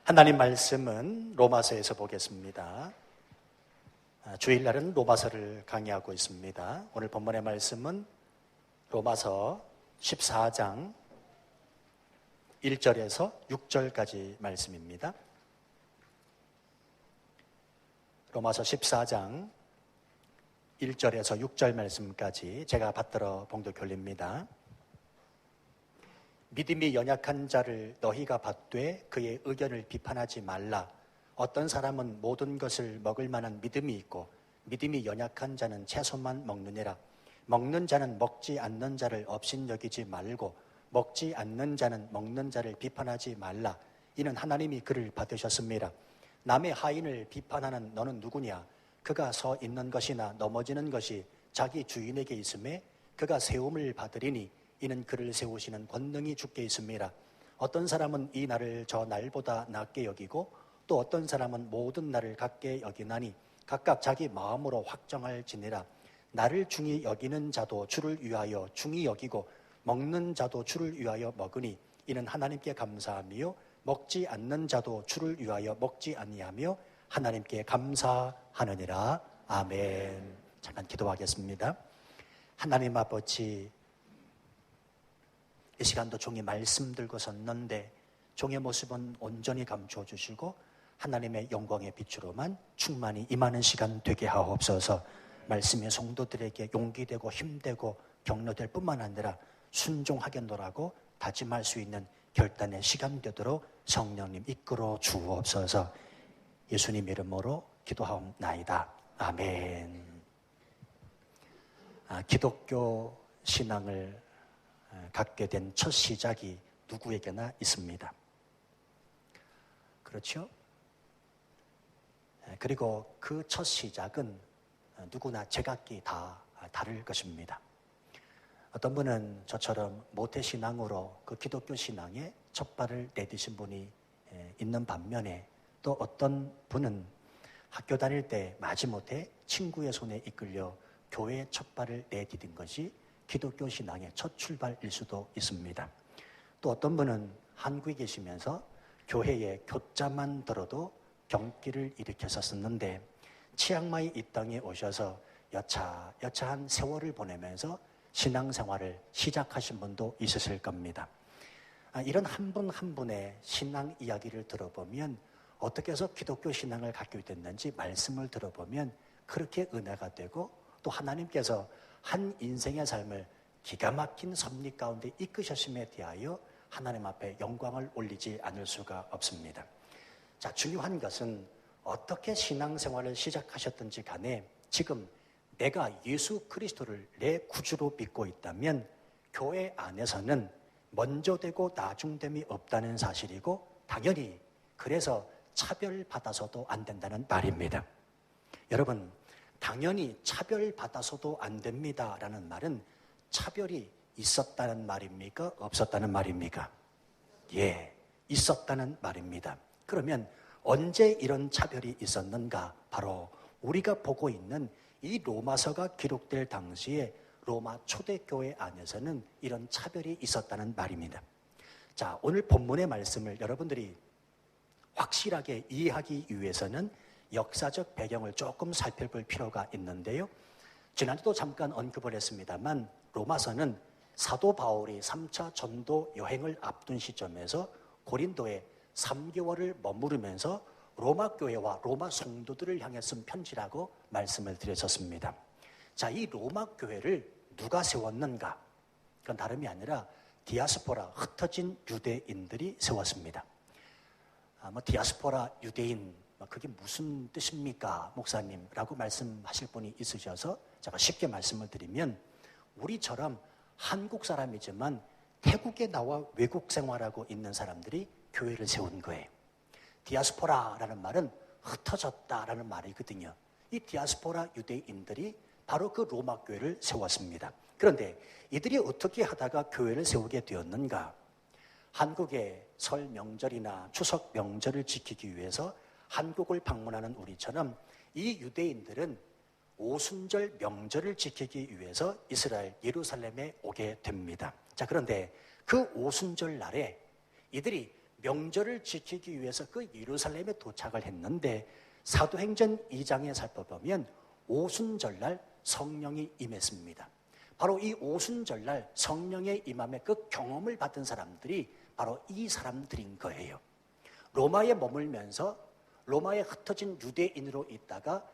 하나님 말씀은 로마서에서 보겠습니다. 주일날은 로마서를 강의하고 있습니다. 오늘 본문의 말씀은 로마서 14장 1절에서 6절까지 말씀입니다. 로마서 14장 1절에서 6절 말씀까지 제가 받들어 봉독 올립니다. 믿음이 연약한 자를 너희가 받되 그의 의견을 비판하지 말라. 어떤 사람은 모든 것을 먹을 만한 믿음이 있고 믿음이 연약한 자는 채소만 먹느니라. 먹는 자는 먹지 않는 자를 업신여기지 말고 먹지 않는 자는 먹는 자를 비판하지 말라. 이는 하나님이 그를 받으셨습니다. 남의 하인을 비판하는 너는 누구냐? 그가 서 있는 것이나 넘어지는 것이 자기 주인에게 있음에 그가 세움을 받으리니 이는 그를 세우시는 권능이 주께 있습니다. 어떤 사람은 이 날을 저 날보다 낮게 여기고 또 어떤 사람은 모든 날을 같게 여기나니 각각 자기 마음으로 확정할지니라. 나를 중히 여기는 자도 주를 위하여 중히 여기고 먹는 자도 주를 위하여 먹으니 이는 하나님께 감사하며 먹지 않는 자도 주를 위하여 먹지 아니하며 하나님께 감사하느니라. 아멘. 잠깐 기도하겠습니다. 하나님 아버지, 이 시간도 종의 말씀 들고 섰는데 종의 모습은 온전히 감추어 주시고 하나님의 영광의 빛으로만 충만히 임하는 시간 되게 하옵소서. 말씀의 성도들에게 용기 되고 힘되고 격려될 뿐만 아니라 순종하겠노라고 다짐할 수 있는 결단의 시간 되도록 성령님 이끌어 주옵소서. 예수님 이름으로 기도하옵나이다. 아멘. 기독교 신앙을 갖게 된 첫 시작이 누구에게나 있습니다. 그렇죠? 그리고 그 첫 시작은 누구나 제각기 다 다를 것입니다. 어떤 분은 저처럼 모태신앙으로 그 기독교 신앙에 첫 발을 내디신 분이 있는 반면에 또 어떤 분은 학교 다닐 때 마지못해 친구의 손에 이끌려 교회에 첫 발을 내디딘 것이 기독교 신앙의 첫 출발일 수도 있습니다. 또 어떤 분은 한국에 계시면서 교회에 교자만 들어도 경기를 일으켰었는데 치앙마이 이 땅에 오셔서 여차한 세월을 보내면서 신앙생활을 시작하신 분도 있으실 겁니다. 이런 한 분 한 분의 신앙 이야기를 들어보면 어떻게 해서 기독교 신앙을 갖게 됐는지 말씀을 들어보면 그렇게 은혜가 되고 또 하나님께서 한 인생의 삶을 기가 막힌 섭리 가운데 이끄셨음에 대하여 하나님 앞에 영광을 올리지 않을 수가 없습니다. 자, 중요한 것은 어떻게 신앙생활을 시작하셨든지 간에 지금 내가 예수 그리스도를 내 구주로 믿고 있다면 교회 안에서는 먼저 되고 나중됨이 없다는 사실이고 당연히 그래서 차별받아서도 안 된다는 말입니다. 여러분, 당연히 차별받아서도 안 됩니다라는 말은 차별이 있었다는 말입니까? 없었다는 말입니까? 예, 있었다는 말입니다. 그러면 언제 이런 차별이 있었는가? 바로 우리가 보고 있는 이 로마서가 기록될 당시에 로마 초대교회 안에서는 이런 차별이 있었다는 말입니다. 자, 오늘 본문의 말씀을 여러분들이 확실하게 이해하기 위해서는 역사적 배경을 조금 살펴볼 필요가 있는데요. 지난주도 잠깐 언급을 했습니다만 로마서는 사도 바울이 3차 전도 여행을 앞둔 시점에서 고린도에 3개월을 머무르면서 로마 교회와 로마 성도들을 향해 쓴 편지라고 말씀을 드렸었습니다. 자, 이 로마 교회를 누가 세웠는가? 그건 다름이 아니라 디아스포라, 흩어진 유대인들이 세웠습니다. 디아스포라 유대인, 그게 무슨 뜻입니까, 목사님? 라고 말씀하실 분이 있으셔서 제가 쉽게 말씀을 드리면 우리처럼 한국 사람이지만 태국에 나와 외국 생활하고 있는 사람들이 교회를 세운 거예요. 디아스포라라는 말은 흩어졌다라는 말이거든요. 이 디아스포라 유대인들이 바로 그 로마 교회를 세웠습니다. 그런데 이들이 어떻게 하다가 교회를 세우게 되었는가? 한국의 설 명절이나 추석 명절을 지키기 위해서 한국을 방문하는 우리처럼 이 유대인들은 오순절 명절을 지키기 위해서 이스라엘 예루살렘에 오게 됩니다. 자, 그런데 그 오순절 날에 이들이 명절을 지키기 위해서 그 예루살렘에 도착을 했는데 사도행전 2장에 살펴보면 오순절날 성령이 임했습니다. 바로 이 오순절날 성령의 임함의 그 경험을 받은 사람들이 바로 이 사람들인 거예요. 로마에 머물면서 로마에 흩어진 유대인으로 있다가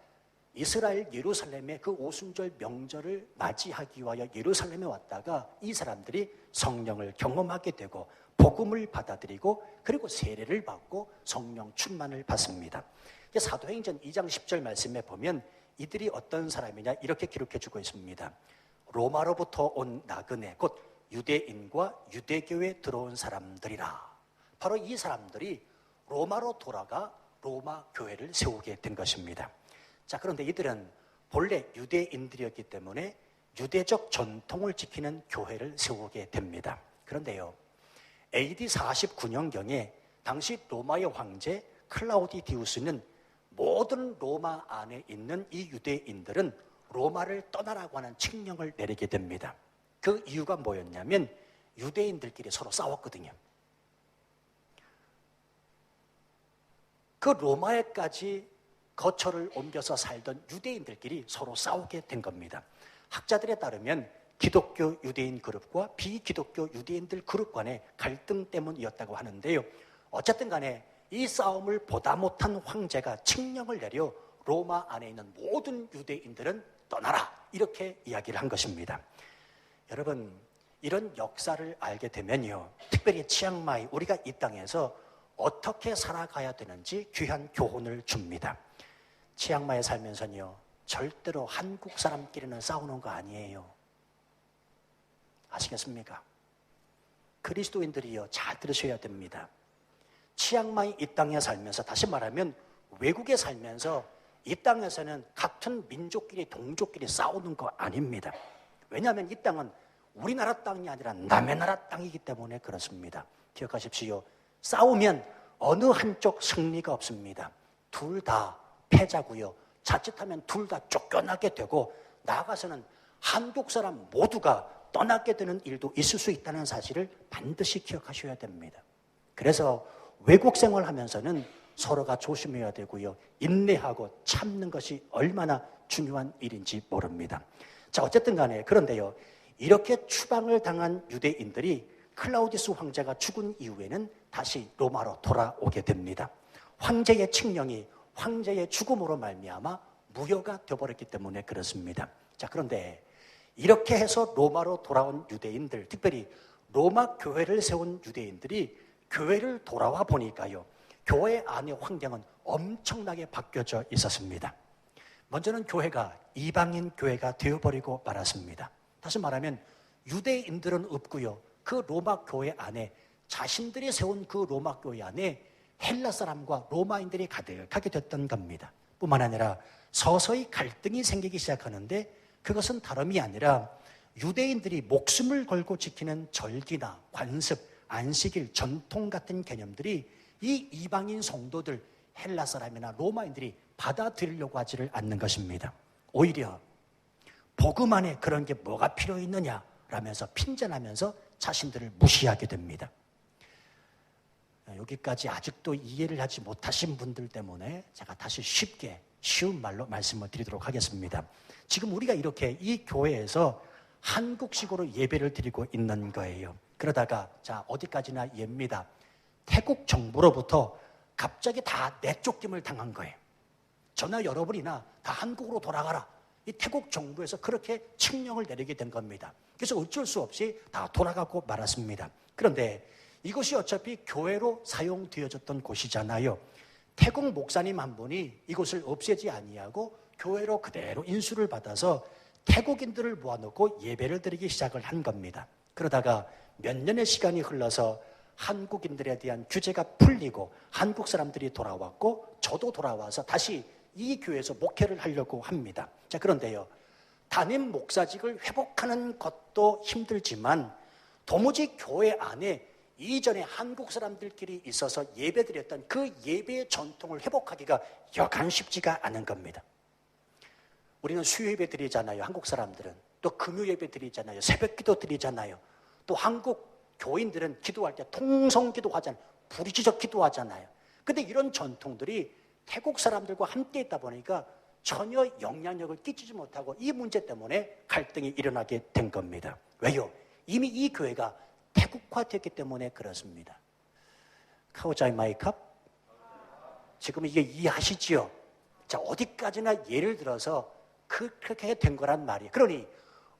이스라엘 예루살렘의 그 오순절 명절을 맞이하기 위하여 예루살렘에 왔다가 이 사람들이 성령을 경험하게 되고 복음을 받아들이고 그리고 세례를 받고 성령 충만을 받습니다. 사도행전 2장 10절 말씀에 보면 이들이 어떤 사람이냐 이렇게 기록해 주고 있습니다. 로마로부터 온 나그네 곧 유대인과 유대교에 들어온 사람들이라. 바로 이 사람들이 로마로 돌아가 로마 교회를 세우게 된 것입니다. 자, 그런데 이들은 본래 유대인들이었기 때문에 유대적 전통을 지키는 교회를 세우게 됩니다. 그런데요, AD 49년경에 당시 로마의 황제 클라우디디우스는 모든 로마 안에 있는 이 유대인들은 로마를 떠나라고 하는 칙령을 내리게 됩니다. 그 이유가 뭐였냐면 유대인들끼리 서로 싸웠거든요. 그 로마에까지 거처를 옮겨서 살던 유대인들끼리 서로 싸우게 된 겁니다. 학자들에 따르면 기독교 유대인 그룹과 비기독교 유대인들 그룹 간의 갈등 때문이었다고 하는데요. 어쨌든 간에 이 싸움을 보다 못한 황제가 칙령을 내려 로마 안에 있는 모든 유대인들은 떠나라 이렇게 이야기를 한 것입니다. 여러분, 이런 역사를 알게 되면요, 특별히 치앙마이 우리가 이 땅에서 어떻게 살아가야 되는지 귀한 교훈을 줍니다. 치앙마이에 살면서는요, 절대로 한국 사람끼리는 싸우는 거 아니에요. 아시겠습니까? 그리스도인들이요, 잘 들으셔야 됩니다. 치앙마이 이 땅에 살면서, 다시 말하면 외국에 살면서 이 땅에서는 같은 민족끼리 동족끼리 싸우는 거 아닙니다. 왜냐하면 이 땅은 우리나라 땅이 아니라 남의 나라 땅이기 때문에 그렇습니다. 기억하십시오. 싸우면 어느 한쪽 승리가 없습니다. 둘 다 패자고요. 자칫하면 둘 다 쫓겨나게 되고 나아가서는 한국 사람 모두가 떠나게 되는 일도 있을 수 있다는 사실을 반드시 기억하셔야 됩니다. 그래서 외국 생활하면서는 서로가 조심해야 되고요. 인내하고 참는 것이 얼마나 중요한 일인지 모릅니다. 자, 어쨌든 간에 그런데요, 이렇게 추방을 당한 유대인들이 클라우디스 황제가 죽은 이후에는 다시 로마로 돌아오게 됩니다. 황제의 칙령이 황제의 죽음으로 말미암아 무효가 되어버렸기 때문에 그렇습니다. 자, 그런데 이렇게 해서 로마로 돌아온 유대인들, 특별히 로마 교회를 세운 유대인들이 교회를 돌아와 보니까요, 교회 안의 환경은 엄청나게 바뀌어져 있었습니다. 먼저는 교회가 이방인 교회가 되어버리고 말았습니다. 다시 말하면 유대인들은 없고요, 그 로마 교회 안에 자신들이 세운 그 로마 교회 안에 헬라 사람과 로마인들이 가득하게 됐던 겁니다. 뿐만 아니라 서서히 갈등이 생기기 시작하는데 그것은 다름이 아니라 유대인들이 목숨을 걸고 지키는 절기나 관습, 안식일, 전통 같은 개념들이 이 이방인 성도들, 헬라 사람이나 로마인들이 받아들이려고 하지를 않는 것입니다. 오히려 복음 안에 그런 게 뭐가 필요 있느냐라면서 핀잔하면서 자신들을 무시하게 됩니다. 여기까지 아직도 이해를 하지 못하신 분들 때문에 제가 다시 쉽게 쉬운 말로 말씀을 드리도록 하겠습니다. 지금 우리가 이렇게 이 교회에서 한국식으로 예배를 드리고 있는 거예요. 그러다가 자, 어디까지나 예입니다. 태국 정부로부터 갑자기 다 내쫓김을 당한 거예요. 저나 여러분이나 다 한국으로 돌아가라. 이 태국 정부에서 그렇게 칙령을 내리게 된 겁니다. 그래서 어쩔 수 없이 다 돌아가고 말았습니다. 그런데 이것이 어차피 교회로 사용되어졌던 곳이잖아요. 태국 목사님 한 분이 이곳을 없애지 아니하고 교회로 그대로 인수를 받아서 태국인들을 모아놓고 예배를 드리기 시작을 한 겁니다. 그러다가 몇 년의 시간이 흘러서 한국인들에 대한 규제가 풀리고 한국 사람들이 돌아왔고 저도 돌아와서 다시 이 교회에서 목회를 하려고 합니다. 자, 그런데요, 담임 목사직을 회복하는 것도 힘들지만 도무지 교회 안에 이전에 한국 사람들끼리 있어서 예배드렸던 그 예배의 전통을 회복하기가 여간 쉽지가 않은 겁니다. 우리는 수요예배 드리잖아요. 한국 사람들은. 또 금요예배 드리잖아요. 새벽기도 드리잖아요. 또 한국 교인들은 기도할 때 통성기도 하잖아요. 부르짖어 기도하잖아요. 근데 이런 전통들이 태국 사람들과 함께 있다 보니까 전혀 영향력을 끼치지 못하고 이 문제 때문에 갈등이 일어나게 된 겁니다. 왜요? 이미 이 교회가 태국화됐기 때문에 그렇습니다. 카오자이 마이캅? 지금 이게 이해하시지요? 자, 어디까지나 예를 들어서 그렇게 된 거란 말이에요. 그러니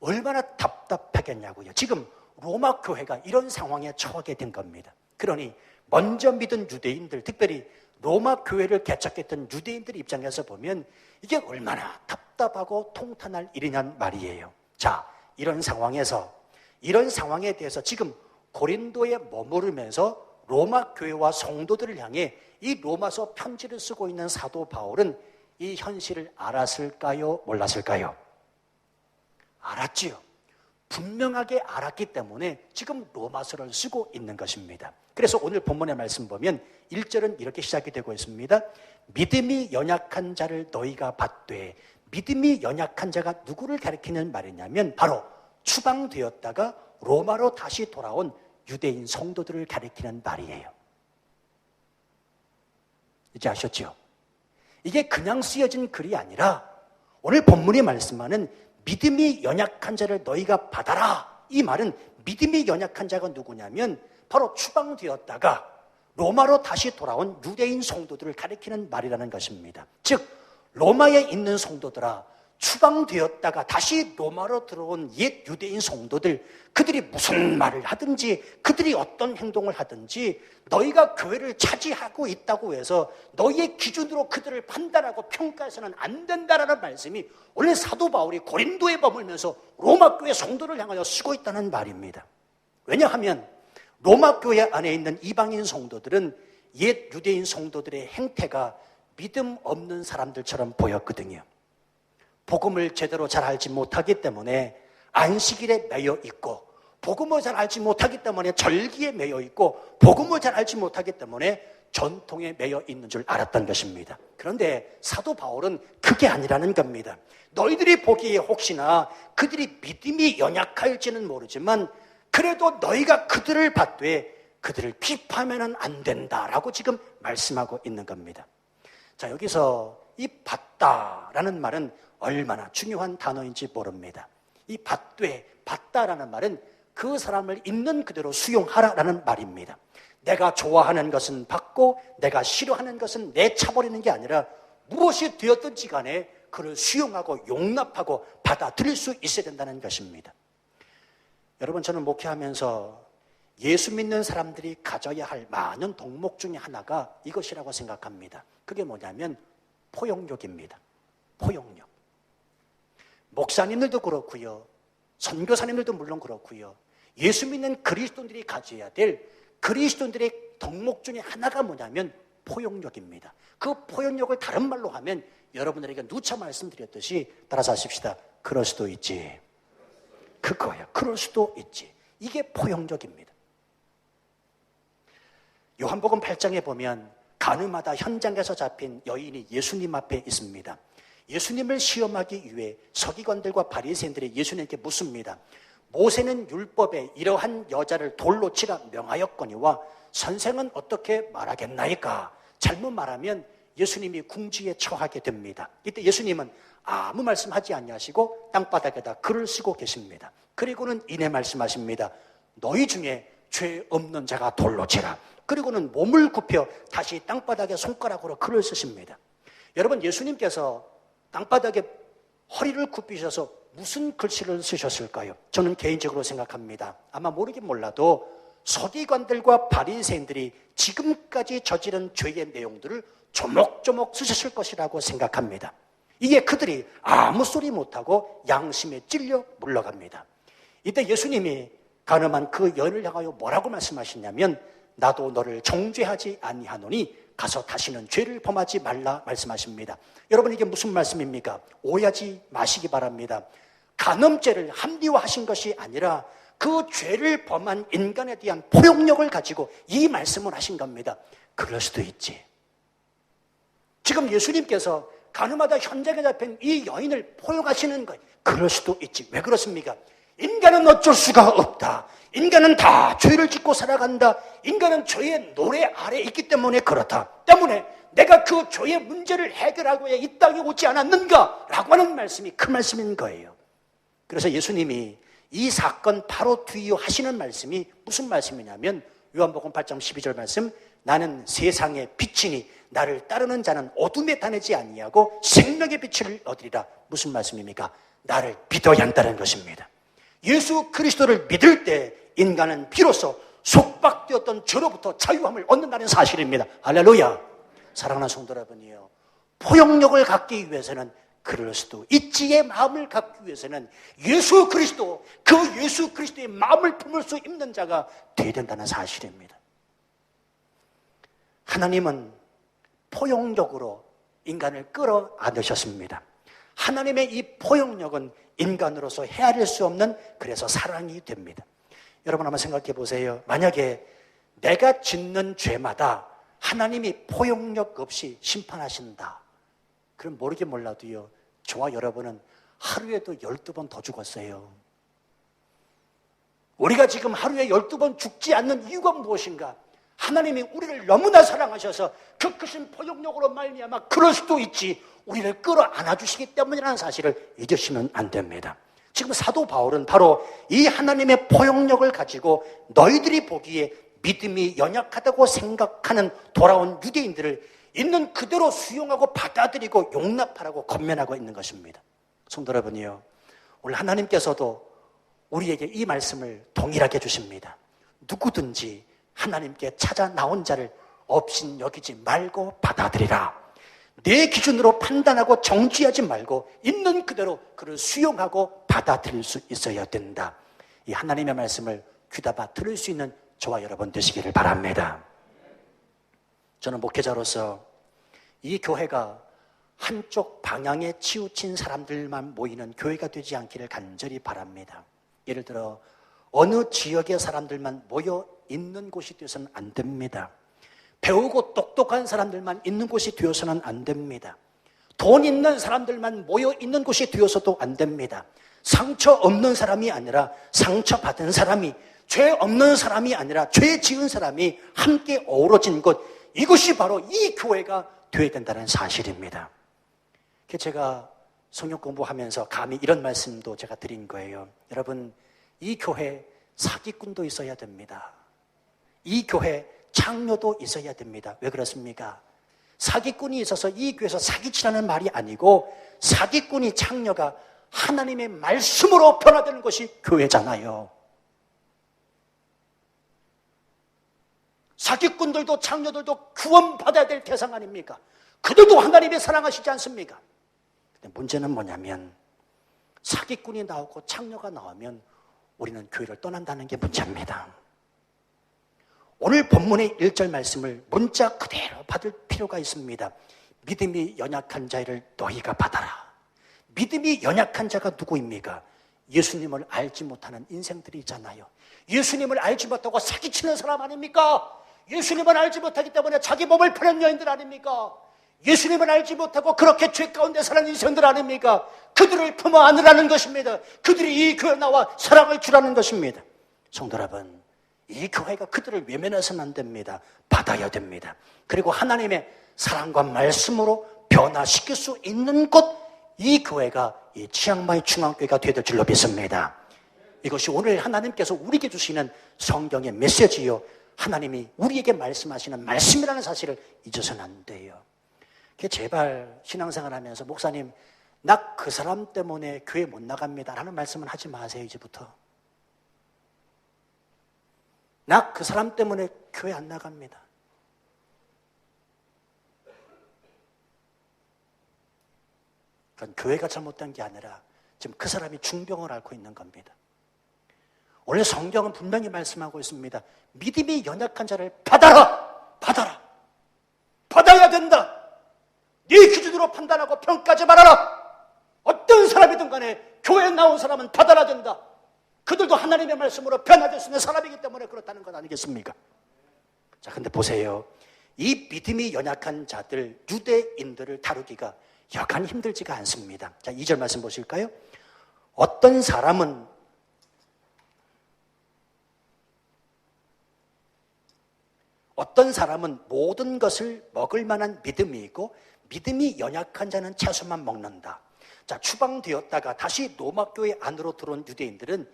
얼마나 답답하겠냐고요. 지금 로마 교회가 이런 상황에 처하게 된 겁니다. 그러니 먼저 믿은 유대인들, 특별히 로마 교회를 개척했던 유대인들 입장에서 보면 이게 얼마나 답답하고 통탄할 일이냔 말이에요. 자, 이런 상황에 대해서 지금 고린도에 머무르면서 로마 교회와 성도들을 향해 이 로마서 편지를 쓰고 있는 사도 바울은 이 현실을 알았을까요? 몰랐을까요? 알았지요. 분명하게 알았기 때문에 지금 로마서를 쓰고 있는 것입니다. 그래서 오늘 본문의 말씀 보면 1절은 이렇게 시작이 되고 있습니다. 믿음이 연약한 자를 너희가 받되, 믿음이 연약한 자가 누구를 가리키는 말이냐면 바로 추방되었다가 로마로 다시 돌아온 유대인 성도들을 가리키는 말이에요. 이제 아셨죠? 이게 그냥 쓰여진 글이 아니라 오늘 본문이 말씀하는 믿음이 연약한 자를 너희가 받아라. 이 말은 믿음이 연약한 자가 누구냐면 바로 추방되었다가 로마로 다시 돌아온 유대인 성도들을 가리키는 말이라는 것입니다. 즉 로마에 있는 성도들아, 추방되었다가 다시 로마로 들어온 옛 유대인 성도들, 그들이 무슨 말을 하든지 그들이 어떤 행동을 하든지 너희가 교회를 차지하고 있다고 해서 너희의 기준으로 그들을 판단하고 평가해서는 안 된다라는 말씀이 원래 사도 바울이 고린도에 머물면서 로마 교회 성도를 향하여 쓰고 있다는 말입니다. 왜냐하면 로마 교회 안에 있는 이방인 성도들은 옛 유대인 성도들의 행태가 믿음 없는 사람들처럼 보였거든요. 복음을 제대로 잘 알지 못하기 때문에 안식일에 매여 있고, 복음을 잘 알지 못하기 때문에 절기에 매여 있고, 복음을 잘 알지 못하기 때문에 전통에 매여 있는 줄 알았던 것입니다. 그런데 사도 바울은 그게 아니라는 겁니다. 너희들이 보기에 혹시나 그들이 믿음이 연약할지는 모르지만 그래도 너희가 그들을 받되 그들을 비판하면 안 된다라고 지금 말씀하고 있는 겁니다. 자, 여기서 이 받다라는 말은 얼마나 중요한 단어인지 모릅니다. 이 받다라는 말은 그 사람을 있는 그대로 수용하라라는 말입니다. 내가 좋아하는 것은 받고 내가 싫어하는 것은 내쳐버리는 게 아니라 무엇이 되었든지 간에 그를 수용하고 용납하고 받아들일 수 있어야 된다는 것입니다. 여러분, 저는 목회하면서 예수 믿는 사람들이 가져야 할 많은 덕목 중에 하나가 이것이라고 생각합니다. 그게 뭐냐면 포용력입니다. 포용력. 목사님들도 그렇고요, 선교사님들도 물론 그렇고요, 예수 믿는 그리스도인들이 가져야 될 그리스도인들의 덕목 중에 하나가 뭐냐면 포용력입니다. 그 포용력을 다른 말로 하면 여러분들에게 누차 말씀드렸듯이 따라서 하십시다. 그럴 수도 있지. 그거예요. 그럴 수도 있지. 이게 포용력입니다. 요한복음 8장에 보면 가늠하다 현장에서 잡힌 여인이 예수님 앞에 있습니다. 예수님을 시험하기 위해 서기관들과 바리새인들이 예수님께 묻습니다. 모세는 율법에 이러한 여자를 돌로 치라 명하였거니와 선생은 어떻게 말하겠나이까? 잘못 말하면 예수님이 궁지에 처하게 됩니다. 이때 예수님은 아무 말씀하지 아니하시고 땅바닥에다 글을 쓰고 계십니다. 그리고는 이내 말씀하십니다. 너희 중에 죄 없는 자가 돌로 치라. 그리고는 몸을 굽혀 다시 땅바닥에 손가락으로 글을 쓰십니다. 여러분, 예수님께서 땅바닥에 허리를 굽히셔서 무슨 글씨를 쓰셨을까요? 저는 개인적으로 생각합니다. 아마 모르긴 몰라도 서기관들과 바리새인들이 지금까지 저지른 죄의 내용들을 조목조목 쓰셨을 것이라고 생각합니다. 이게 그들이 아무 소리 못하고 양심에 찔려 물러갑니다. 이때 예수님이 가늠한 그 여인을 향하여 뭐라고 말씀하시냐면 나도 너를 정죄하지 아니하노니 가서 다시는 죄를 범하지 말라 말씀하십니다. 여러분, 이게 무슨 말씀입니까? 오해하지 마시기 바랍니다. 간음죄를 합리화하신 것이 아니라 그 죄를 범한 인간에 대한 포용력을 가지고 이 말씀을 하신 겁니다. 그럴 수도 있지. 지금 예수님께서 가늠하다 현장에 잡힌 이 여인을 포용하시는 거예요. 그럴 수도 있지. 왜 그렇습니까? 인간은 어쩔 수가 없다. 인간은 다 죄를 짓고 살아간다. 인간은 죄의 노래 아래 있기 때문에 그렇다. 때문에 내가 그 죄의 문제를 해결하고 이 땅에 오지 않았는가? 라고 하는 말씀이 그 말씀인 거예요. 그래서 예수님이 이 사건 바로 뒤에 하시는 말씀이 무슨 말씀이냐면 요한복음 8장 12절 말씀, 나는 세상의 빛이니 나를 따르는 자는 어둠에 다니지 아니하고 생명의 빛을 얻으리라. 무슨 말씀입니까? 나를 믿어야 한다는 것입니다. 예수 그리스도를 믿을 때 인간은 비로소 속박되었던 죄로부터 자유함을 얻는다는 사실입니다. 할렐루야. 사랑하는 성도 여러분이요, 포용력을 갖기 위해서는 그리스도의지의 마음을 갖기 위해서는 예수 그리스도, 그 예수 그리스도의 마음을 품을 수 있는 자가 되어야 된다는 사실입니다. 하나님은 포용력으로 인간을 끌어안으셨습니다. 하나님의 이 포용력은 인간으로서 헤아릴 수 없는, 그래서 사랑이 됩니다. 여러분 한번 생각해 보세요. 만약에 내가 짓는 죄마다 하나님이 포용력 없이 심판하신다. 그럼 모르게 몰라도요, 저와 여러분은 하루에도 12번 더 죽었어요. 우리가 지금 하루에 12번 죽지 않는 이유가 무엇인가? 하나님이 우리를 너무나 사랑하셔서 그 크신 포용력으로 말미암아 그럴 수도 있지, 우리를 끌어안아 주시기 때문이라는 사실을 잊으시면 안 됩니다. 지금 사도 바울은 바로 이 하나님의 포용력을 가지고 너희들이 보기에 믿음이 연약하다고 생각하는 돌아온 유대인들을 있는 그대로 수용하고 받아들이고 용납하라고 권면하고 있는 것입니다. 성도 여러분이요, 오늘 하나님께서도 우리에게 이 말씀을 동일하게 주십니다. 누구든지 하나님께 찾아 나온 자를 없인 여기지 말고 받아들이라. 내 기준으로 판단하고 정죄하지 말고 있는 그대로 그를 수용하고 받아들일 수 있어야 된다. 이 하나님의 말씀을 귀담아 들을 수 있는 저와 여러분 되시기를 바랍니다. 저는 목회자로서 이 교회가 한쪽 방향에 치우친 사람들만 모이는 교회가 되지 않기를 간절히 바랍니다. 예를 들어 어느 지역의 사람들만 모여 있는 곳이 되어서는 안 됩니다. 배우고 똑똑한 사람들만 있는 곳이 되어서는 안 됩니다. 돈 있는 사람들만 모여 있는 곳이 되어서도 안 됩니다. 상처 없는 사람이 아니라 상처받은 사람이, 죄 없는 사람이 아니라 죄 지은 사람이 함께 어우러진 곳, 이것이 바로 이 교회가 되어야 된다는 사실입니다. 제가 성경 공부하면서 감히 이런 말씀도 제가 드린 거예요. 여러분, 이 교회 사기꾼도 있어야 됩니다. 이 교회 창녀도 있어야 됩니다. 왜 그렇습니까? 사기꾼이 있어서 이 교회에서 사기치라는 말이 아니고, 사기꾼이 창녀가 하나님의 말씀으로 변화되는 것이 교회잖아요. 사기꾼들도 창녀들도 구원받아야 될 대상 아닙니까? 그들도 하나님의 사랑하시지 않습니까? 근데 문제는 뭐냐면, 사기꾼이 나오고 창녀가 나오면 우리는 교회를 떠난다는 게 문제입니다. 오늘 본문의 1절 말씀을 문자 그대로 받을 필요가 있습니다. 믿음이 연약한 자를 너희가 받아라. 믿음이 연약한 자가 누구입니까? 예수님을 알지 못하는 인생들이 있잖아요. 예수님을 알지 못하고 사기치는 사람 아닙니까? 예수님을 알지 못하기 때문에 자기 몸을 파는 여인들 아닙니까? 예수님을 알지 못하고 그렇게 죄 가운데 사는 인생들 아닙니까? 그들을 품어 안으라는 것입니다. 그들이 이 교회에 나와 사랑을 주라는 것입니다. 성도 여러분, 이 교회가 그들을 외면해서는 안 됩니다. 받아야 됩니다. 그리고 하나님의 사랑과 말씀으로 변화시킬 수 있는 곳, 이 교회가 이 치앙마이 중앙교회가 되될 줄로 믿습니다. 이것이 오늘 하나님께서 우리에게 주시는 성경의 메시지요, 하나님이 우리에게 말씀하시는 말씀이라는 사실을 잊어서는 안 돼요. 제발 신앙생활 하면서 목사님, 나 그 사람 때문에 교회 못 나갑니다 라는 말씀은 하지 마세요. 이제부터. 나 그 사람 때문에 교회 안 나갑니다. 그건 교회가 잘못된 게 아니라 지금 그 사람이 중병을 앓고 있는 겁니다. 원래 성경은 분명히 말씀하고 있습니다. 믿음이 연약한 자를 받아라! 받아라! 받아야 된다! 네 기준으로 판단하고 평가하지 말아라! 어떤 사람이든 간에 교회에 나온 사람은 받아야 된다. 그들도 하나님의 말씀으로 변화될 수 있는 사람이기 때문에 그렇다는 것 아니겠습니까? 자, 근데 보세요. 이 믿음이 연약한 자들, 유대인들을 다루기가 여간 힘들지가 않습니다. 자, 2절 말씀 보실까요? 어떤 사람은 어떤 사람은 모든 것을 먹을 만한 믿음이 있고 믿음이 연약한 자는 채소만 먹는다. 자, 추방되었다가 다시 로마 교회 안으로 들어온 유대인들은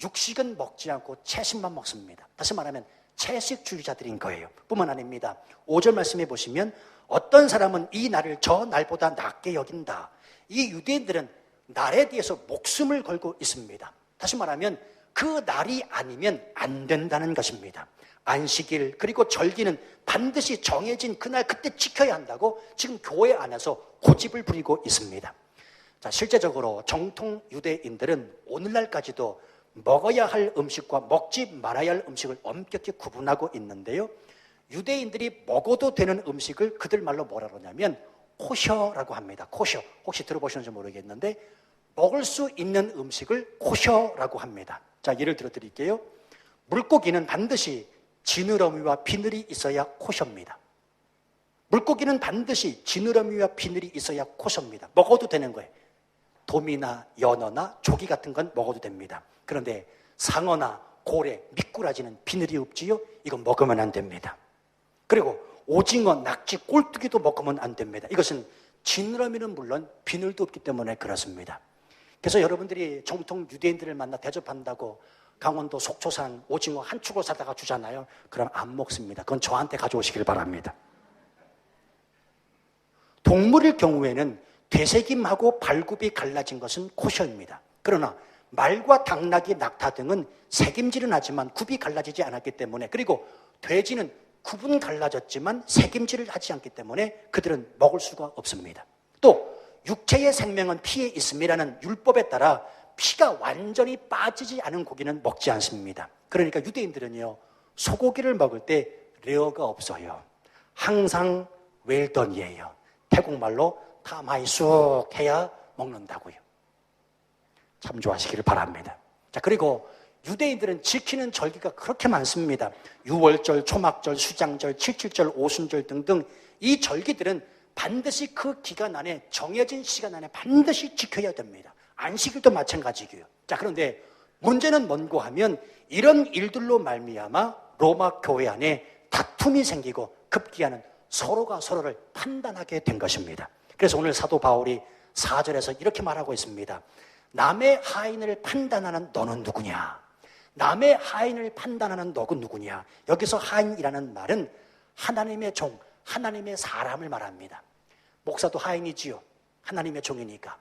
육식은 먹지 않고 채식만 먹습니다. 다시 말하면 채식주의자들인 거예요. 뿐만 아닙니다. 5절 말씀해 보시면 어떤 사람은 이 날을 저 날보다 낮게 여긴다. 이 유대인들은 날에 대해서 목숨을 걸고 있습니다. 다시 말하면 그 날이 아니면 안 된다는 것입니다. 안식일 그리고 절기는 반드시 정해진 그날 그때 지켜야 한다고 지금 교회 안에서 고집을 부리고 있습니다. 자, 실제적으로 정통 유대인들은 오늘날까지도 먹어야 할 음식과 먹지 말아야 할 음식을 엄격히 구분하고 있는데요. 유대인들이 먹어도 되는 음식을 그들 말로 뭐라 그러냐면 코셔라고 합니다. 코셔. 혹시 들어보셨는지 모르겠는데 먹을 수 있는 음식을 코셔라고 합니다. 자, 예를 들어 드릴게요. 물고기는 반드시 지느러미와 비늘이 있어야 코셔입니다. 물고기는 반드시 지느러미와 비늘이 있어야 코셔입니다. 먹어도 되는 거예요. 돔이나 연어나 조기 같은 건 먹어도 됩니다. 그런데 상어나 고래, 미꾸라지는 비늘이 없지요? 이건 먹으면 안 됩니다. 그리고 오징어, 낙지, 꼴뚜기도 먹으면 안 됩니다. 이것은 지느러미는 물론 비늘도 없기 때문에 그렇습니다. 그래서 여러분들이 정통 유대인들을 만나 대접한다고 강원도 속초산 오징어 한 축을 사다가 주잖아요. 그럼 안 먹습니다. 그건 저한테 가져오시길 바랍니다. 동물일 경우에는 되새김하고 발굽이 갈라진 것은 코셔입니다. 그러나 말과 당나귀, 낙타 등은 새김질은 하지만 굽이 갈라지지 않았기 때문에, 그리고 돼지는 굽은 갈라졌지만 새김질을 하지 않기 때문에 그들은 먹을 수가 없습니다. 또 육체의 생명은 피에 있음이라는 율법에 따라 피가 완전히 빠지지 않은 고기는 먹지 않습니다. 그러니까 유대인들은요, 소고기를 먹을 때 레어가 없어요. 항상 웰던이에요. 태국말로 타마이 쑥 해야 먹는다고요. 참조하시기를 바랍니다. 자, 그리고 유대인들은 지키는 절기가 그렇게 많습니다. 유월절, 초막절, 수장절, 칠칠절, 오순절 등등 이 절기들은 반드시 그 기간 안에 정해진 시간 안에 반드시 지켜야 됩니다. 안식일도 마찬가지고요. 자, 그런데 문제는 뭔고 하면 이런 일들로 말미암아 로마 교회 안에 다툼이 생기고 급기야는 서로가 서로를 판단하게 된 것입니다. 그래서 오늘 사도 바울이 4절에서 이렇게 말하고 있습니다. 남의 하인을 판단하는 너는 누구냐? 남의 하인을 판단하는 너는 누구냐? 여기서 하인이라는 말은 하나님의 종, 하나님의 사람을 말합니다. 목사도 하인이지요. 하나님의 종이니까.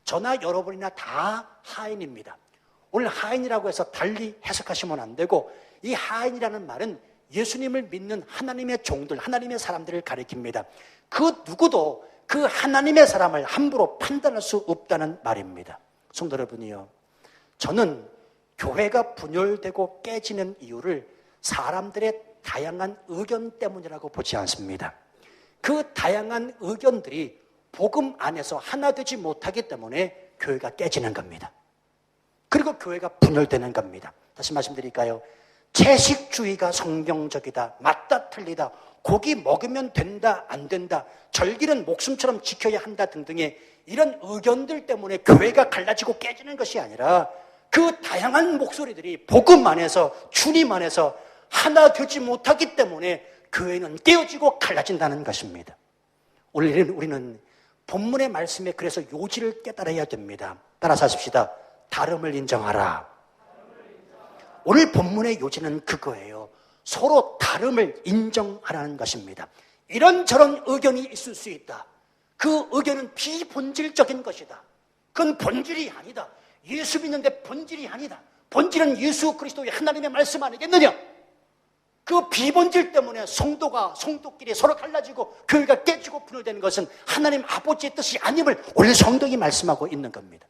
저나 여러분이나 다 하인입니다. 오늘 하인이라고 해서 달리 해석하시면 안 되고, 이 하인이라는 말은 예수님을 믿는 하나님의 종들, 하나님의 사람들을 가리킵니다. 그 누구도 그 하나님의 사람을 함부로 판단할 수 없다는 말입니다. 성도 여러분이요, 저는 교회가 분열되고 깨지는 이유를 사람들의 다양한 의견 때문이라고 보지 않습니다. 그 다양한 의견들이 복음 안에서 하나 되지 못하기 때문에 교회가 깨지는 겁니다. 그리고 교회가 분열되는 겁니다. 다시 말씀드릴까요? 채식주의가 성경적이다, 맞다 틀리다, 고기 먹으면 된다 안 된다, 절기는 목숨처럼 지켜야 한다 등등의 이런 의견들 때문에 교회가 갈라지고 깨지는 것이 아니라 그 다양한 목소리들이 복음 안에서, 주님 안에서 하나 되지 못하기 때문에 교회는 깨어지고 갈라진다는 것입니다. 오늘 우리는 본문의 말씀에 그래서 요지를 깨달아야 됩니다. 따라서 하십시다. 다름을 인정하라. 오늘 본문의 요지는 그거예요. 서로 다름을 인정하라는 것입니다. 이런저런 의견이 있을 수 있다. 그 의견은 비본질적인 것이다. 그건 본질이 아니다. 예수 믿는데 본질이 아니다. 본질은 예수 그리스도의 하나님의 말씀 아니겠느냐? 그 비본질 때문에 성도끼리 서로 갈라지고 교회가 깨지고 분열되는 것은 하나님 아버지의 뜻이 아님을 오늘 성경이 말씀하고 있는 겁니다.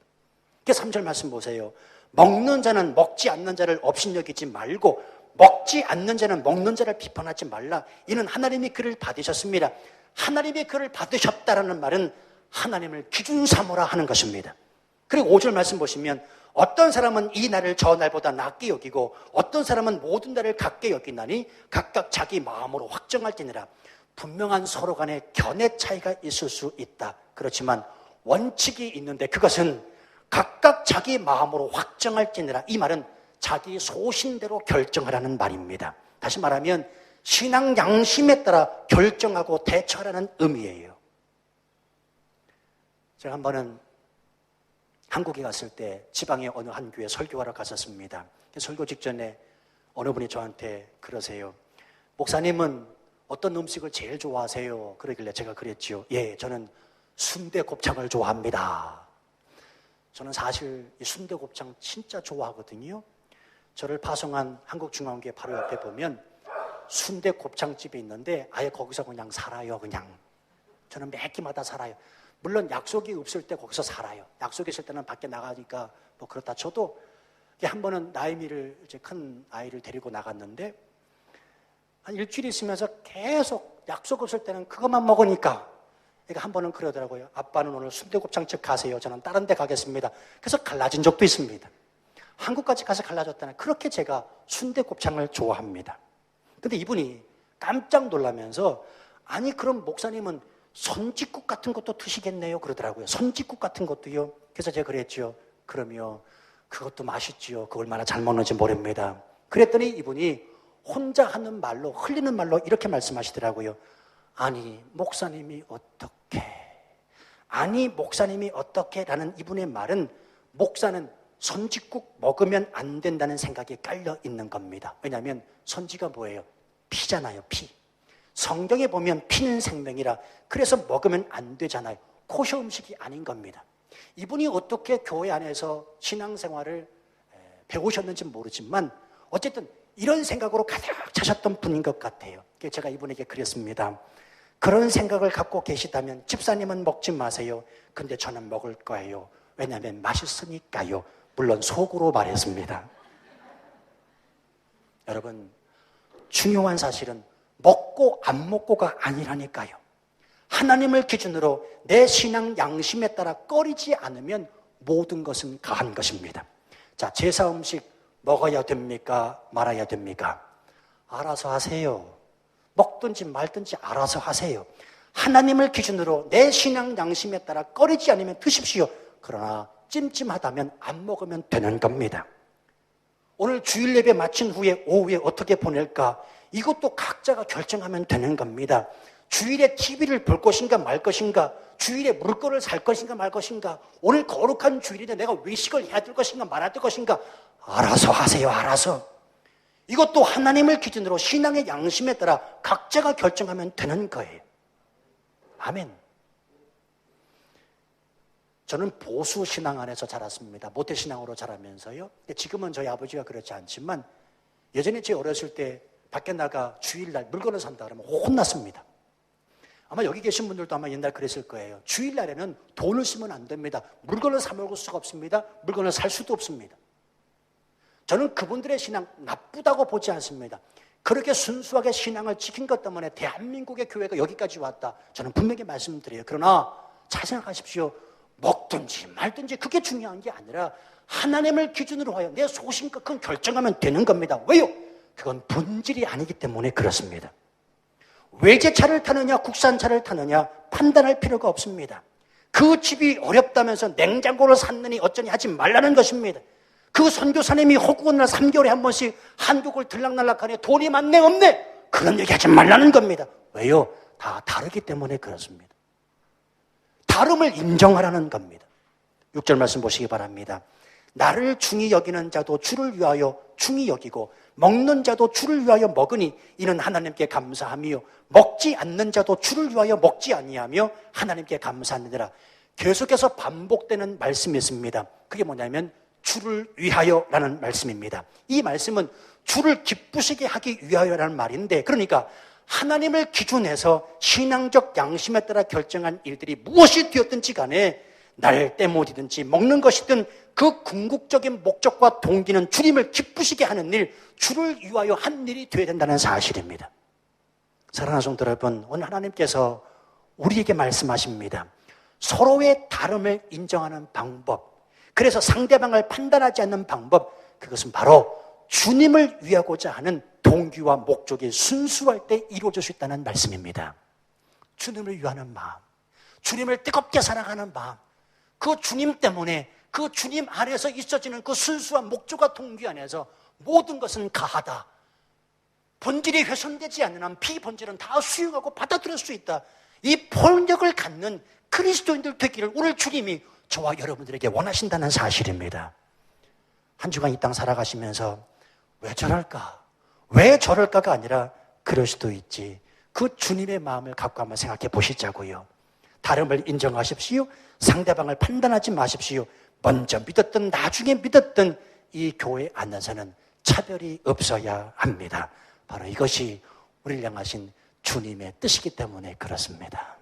3절 말씀 보세요. 먹는 자는 먹지 않는 자를 업신여기지 말고 먹지 않는 자는 먹는 자를 비판하지 말라. 이는 하나님이 그를 받으셨습니다. 하나님이 그를 받으셨다라는 말은 하나님을 기준 삼으라 하는 것입니다. 그리고 5절 말씀 보시면 어떤 사람은 이 날을 저 날보다 낮게 여기고 어떤 사람은 모든 날을 같게 여기나니 각각 자기 마음으로 확정할지니라. 분명한 서로 간의 견해 차이가 있을 수 있다. 그렇지만 원칙이 있는데 그것은 각각 자기 마음으로 확정할지니라. 이 말은 자기 소신대로 결정하라는 말입니다. 다시 말하면 신앙 양심에 따라 결정하고 대처하라는 의미예요. 제가 한 번은 한국에 갔을 때 지방의 어느 한 교회 설교하러 갔었습니다. 설교 직전에 어느 분이 저한테 그러세요. 목사님은 어떤 음식을 제일 좋아하세요? 그러길래 제가 그랬지요. 예, 저는 순대곱창을 좋아합니다. 저는 사실 이 순대곱창 진짜 좋아하거든요. 저를 파송한 한국중앙교회 바로 옆에 보면 순대곱창집이 있는데 아예 거기서 그냥 살아요. 그냥 저는 매 끼마다 살아요. 물론 약속이 없을 때 거기서 살아요. 약속이 있을 때는 밖에 나가니까 뭐 그렇다 쳐도 한 번은 나이미를 이제 큰 아이를 데리고 나갔는데 한 일주일 있으면서 계속 약속 없을 때는 그것만 먹으니까 그러니까 한 번은 그러더라고요. 아빠는 오늘 순대곱창집 가세요. 저는 다른 데 가겠습니다. 그래서 갈라진 적도 있습니다. 한국까지 가서 갈라졌다는 그렇게 제가 순대곱창을 좋아합니다. 근데 이분이 깜짝 놀라면서 아니 그럼 목사님은 선짓국 같은 것도 드시겠네요 그러더라고요. 선짓국 같은 것도요. 그래서 제가 그랬죠. 그러면 그것도 맛있지요. 그거 얼마나 잘 먹는지 모릅니다. 그랬더니 이분이 혼자 하는 말로 흘리는 말로 이렇게 말씀하시더라고요. 아니 목사님이 어떻게 아니 목사님이 어떻게 라는 이분의 말은 목사는 선지국 먹으면 안 된다는 생각이 깔려 있는 겁니다. 왜냐하면 선지가 뭐예요? 피잖아요. 피. 성경에 보면 피는 생명이라 그래서 먹으면 안 되잖아요. 코셔 음식이 아닌 겁니다. 이분이 어떻게 교회 안에서 신앙생활을 배우셨는지 모르지만 어쨌든 이런 생각으로 가득 차셨던 분인 것 같아요. 제가 이분에게 그랬습니다. 그런 생각을 갖고 계시다면 집사님은 먹지 마세요. 근데 저는 먹을 거예요. 왜냐하면 맛있으니까요. 물론 속으로 말했습니다. 여러분, 중요한 사실은 먹고 안 먹고가 아니라니까요. 하나님을 기준으로 내 신앙 양심에 따라 꺼리지 않으면 모든 것은 가한 것입니다. 자, 제사 음식 먹어야 됩니까? 말아야 됩니까? 알아서 하세요. 먹든지 말든지 알아서 하세요. 하나님을 기준으로 내 신앙 양심에 따라 꺼리지 않으면 드십시오. 그러나 찜찜하다면 안 먹으면 되는 겁니다. 오늘 주일 예배 마친 후에 오후에 어떻게 보낼까? 이것도 각자가 결정하면 되는 겁니다. 주일에 TV를 볼 것인가 말 것인가? 주일에 물건을 살 것인가 말 것인가? 오늘 거룩한 주일인데 내가 외식을 해야 될 것인가 말아야 될 것인가? 알아서 하세요. 알아서. 이것도 하나님을 기준으로 신앙의 양심에 따라 각자가 결정하면 되는 거예요. 아멘. 저는 보수 신앙 안에서 자랐습니다. 모태 신앙으로 자라면서요. 지금은 저희 아버지가 그렇지 않지만 예전에 제 어렸을 때 밖에 나가 주일날 물건을 산다 그러면 혼났습니다. 아마 여기 계신 분들도 아마 옛날 그랬을 거예요. 주일날에는 돈을 쓰면 안 됩니다. 물건을 사 먹을 수가 없습니다. 물건을 살 수도 없습니다. 저는 그분들의 신앙 나쁘다고 보지 않습니다. 그렇게 순수하게 신앙을 지킨 것 때문에 대한민국의 교회가 여기까지 왔다. 저는 분명히 말씀드려요. 그러나 잘 생각하십시오. 먹든지 말든지 그게 중요한 게 아니라 하나님을 기준으로 하여 내 소신껏 그건 결정하면 되는 겁니다. 왜요? 그건 본질이 아니기 때문에 그렇습니다. 외제차를 타느냐 국산차를 타느냐 판단할 필요가 없습니다. 그 집이 어렵다면서 냉장고를 샀느니 어쩌니 하지 말라는 것입니다. 그 선교사님이 허구한 날 3개월에 한 번씩 한국을 들락날락하네 돈이 많네 없네 그런 얘기 하지 말라는 겁니다. 왜요? 다 다르기 때문에 그렇습니다. 다름을 인정하라는 겁니다. 6절 말씀 보시기 바랍니다. 나를 중히 여기는 자도 주를 위하여 중히 여기고 먹는 자도 주를 위하여 먹으니 이는 하나님께 감사하며 먹지 않는 자도 주를 위하여 먹지 아니하며 하나님께 감사하느니라. 계속해서 반복되는 말씀이 있습니다. 그게 뭐냐면 주를 위하여라는 말씀입니다. 이 말씀은 주를 기쁘시게 하기 위하여라는 말인데 그러니까 하나님을 기준해서 신앙적 양심에 따라 결정한 일들이 무엇이 되었든지 간에 날 때못이든지 먹는 것이든 그 궁극적인 목적과 동기는 주님을 기쁘시게 하는 일, 주를 위하여 한 일이 되어야 된다는 사실입니다. 사랑하는 성도 여러분, 오늘 하나님께서 우리에게 말씀하십니다. 서로의 다름을 인정하는 방법, 그래서 상대방을 판단하지 않는 방법, 그것은 바로 주님을 위하고자 하는 동기와 목적이 순수할 때 이루어질 수 있다는 말씀입니다. 주님을 위하는 마음, 주님을 뜨겁게 사랑하는 마음, 그 주님 때문에 그 주님 안에서 있어지는 그 순수한 목적과 동기 안에서 모든 것은 가하다. 본질이 훼손되지 않는 한 비본질은 다 수용하고 받아들일 수 있다. 이 폭력을 갖는 그리스도인들 되기를 오늘 주님이 저와 여러분들에게 원하신다는 사실입니다. 한 주간 이 땅 살아가시면서 왜 저럴까? 왜 저럴까가 아니라 그럴 수도 있지. 그 주님의 마음을 갖고 한번 생각해 보시자고요. 다름을 인정하십시오. 상대방을 판단하지 마십시오. 먼저 믿었던 나중에 믿었던 이 교회 안에서는 차별이 없어야 합니다. 바로 이것이 우리를 향하신 주님의 뜻이기 때문에 그렇습니다.